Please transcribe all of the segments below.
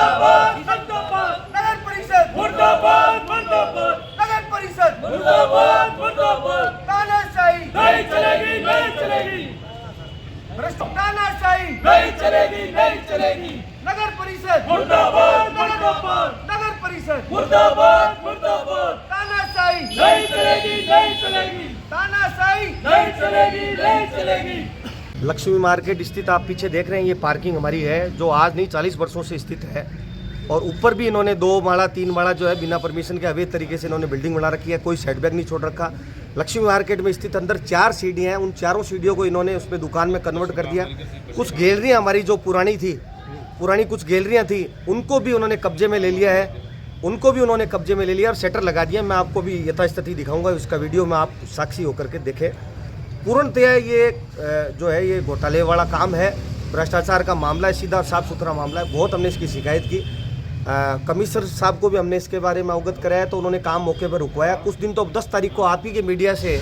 मुर्दाबाद जिंदाबाद नगर परिषद मुर्दाबाद मुर्दाबाद नगर परिषद मुर्दाबाद मुर्दाबाद तानाशाही नहीं चलेगी नहीं चलेगी तानाशाही नहीं चलेगी नहीं चलेगी नगर परिषद मुर्दाबाद मुर्दाबाद नगर परिषद मुर्दाबाद मुर्दाबाद तानाशाही नहीं चलेगी नहीं चलेगी तानाशाही नहीं चलेगी नहीं चलेगी। लक्ष्मी मार्केट स्थित आप पीछे देख रहे हैं, ये पार्किंग हमारी है जो आज नहीं 40 वर्षों से स्थित है। और ऊपर भी इन्होंने 2 माला 3 माला जो है बिना परमिशन के अवैध तरीके से इन्होंने बिल्डिंग बना रखी है, कोई सेटबैक नहीं छोड़ रखा। लक्ष्मी मार्केट में स्थित अंदर 4 सीढ़ियाँ हैं, उन चारों सीढ़ियों को इन्होंने उसमें दुकान में कन्वर्ट कर दिया। कुछ गैलरियाँ हमारी जो पुरानी कुछ गैलरियाँ थी उनको भी उन्होंने कब्जे में ले लिया है, उनको भी उन्होंने कब्जे में ले लिया और शटर लगा दिया। मैं आपको भी यथास्थिति दिखाऊंगा, उसका वीडियो में आप साक्षी होकर के देखें। पूर्णतः ये जो है ये घोटाले वाला काम है, भ्रष्टाचार का मामला है, सीधा और साफ सुथरा मामला है। बहुत हमने इसकी शिकायत की, कमिश्नर साहब को भी हमने इसके बारे में अवगत कराया तो उन्होंने काम मौके पर रुकवाया। कुछ दिन तो 10 तारीख को आप ही के मीडिया से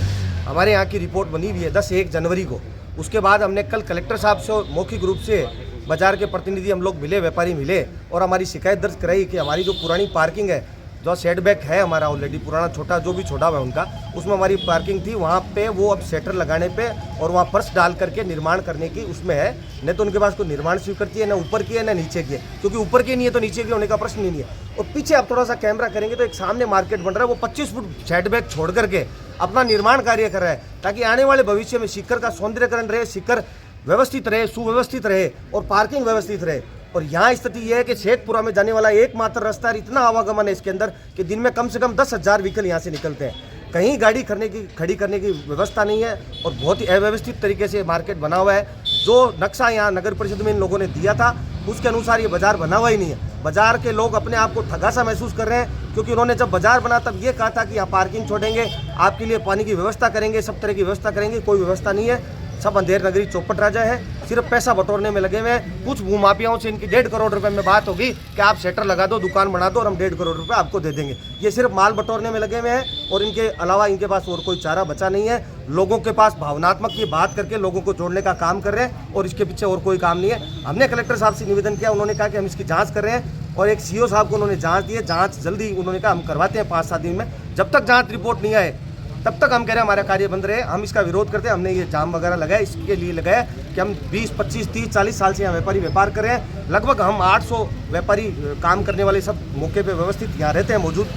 हमारे यहाँ की रिपोर्ट बनी हुई है 1 जनवरी को। उसके बाद हमने कल कलेक्टर साहब से मौखिक रूप से बाजार के प्रतिनिधि हम लोग मिले, व्यापारी मिले और हमारी शिकायत दर्ज कराई कि हमारी जो पुरानी पार्किंग है, जो सेटबैक है हमारा ऑलरेडी पुराना छोटा जो भी छोड़ा हुआ है उनका, उसमें हमारी पार्किंग थी, वहाँ पे वो अब सेटर लगाने पे और वहाँ फर्श डाल करके निर्माण करने की उसमें है। नहीं तो उनके पास कोई निर्माण स्वीकृति है, ना ऊपर की है ना नीचे की है, क्योंकि ऊपर की नहीं है तो नीचे की होने का प्रश्न ही नहीं है। और पीछे आप थोड़ा सा कैमरा करेंगे तो एक सामने मार्केट बन रहा है, वो 25 फुट सेटबैक छोड़ करके अपना निर्माण कार्य कर रहा है ताकि आने वाले भविष्य में शिखर का सौंदर्यकरण रहे, शिखर व्यवस्थित रहे, सुव्यवस्थित रहे और पार्किंग व्यवस्थित रहे। और यहाँ स्थिति यह है कि शेखपुरा में जाने वाला एकमात्र रास्ता है, इतना आवागमन है इसके अंदर कि दिन में कम से कम 10,000 व्हीकल यहाँ से निकलते हैं। कहीं गाड़ी खड़ी करने की व्यवस्था नहीं है और बहुत ही अव्यवस्थित तरीके से मार्केट बना हुआ है। जो नक्शा यहाँ नगर परिषद में इन लोगों ने दिया था उसके अनुसार ये बाजार बना हुआ ही नहीं है। बाजार के लोग अपने आप को ठगा सा महसूस कर रहे हैं, क्योंकि उन्होंने जब बाजार बना तब ये कहा था कि यहाँ पार्किंग छोड़ेंगे, आपके लिए पानी की व्यवस्था करेंगे, सब तरह की व्यवस्था करेंगे। कोई व्यवस्था नहीं है, सब अंधेर नगरी चौपट राजा है, सिर्फ पैसा बटोरने में लगे हुए हैं। कुछ भूमाफियाओं से इनकी 1.5 करोड़ रुपए में बात होगी कि आप शटर लगा दो, दुकान बना दो और हम 1.5 करोड़ रुपए आपको दे देंगे। ये सिर्फ माल बटोरने में लगे हुए हैं और इनके अलावा इनके पास और कोई चारा बचा नहीं है। लोगों के पास भावनात्मक ये बात करके लोगों को जोड़ने का काम कर रहे हैं और इसके पीछे और कोई काम नहीं है। हमने कलेक्टर साहब से निवेदन किया, उन्होंने कहा कि हम इसकी जाँच कर रहे हैं और एक सीओ साहब को उन्होंने जाँच दी है, जाँच जल्दी उन्होंने कहा हम करवाते हैं 5-7 दिन में। जब तक जाँच रिपोर्ट नहीं आए तब तक हम कह रहे हैं हमारा कार्य बंद रहे। हम इसका विरोध करते हैं। हमने ये जाम वगैरह लगाया इसके लिए लगाया कि हम 20, 25, 30, 40 साल से यहाँ व्यापारी व्यापार कर रहे हैं। लगभग हम 800 व्यापारी काम करने वाले सब मौके पे व्यवस्थित यहाँ रहते हैं मौजूद।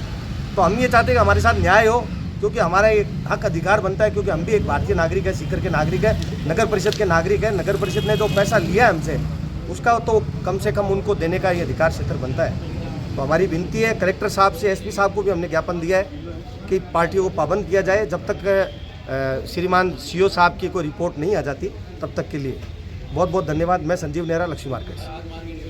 तो हम ये चाहते हैं कि हमारे साथ न्याय हो, क्योंकि हमारा एक हक अधिकार बनता है, क्योंकि हम भी एक भारतीय नागरिक है, सीकर के नागरिक है, नगर परिषद के नागरिक है। नगर परिषद ने जो पैसा लिया है हमसे उसका तो कम से कम उनको देने का ये अधिकार क्षेत्र बनता है। तो हमारी विनती है कलेक्टर साहब से, एसपी साहब को भी हमने ज्ञापन दिया है कि पार्टियों को पाबंद किया जाए जब तक श्रीमान सीओ साहब की कोई रिपोर्ट नहीं आ जाती तब तक के लिए। बहुत बहुत धन्यवाद। मैं संजीव नेहरा, लक्ष्मी मार्केट।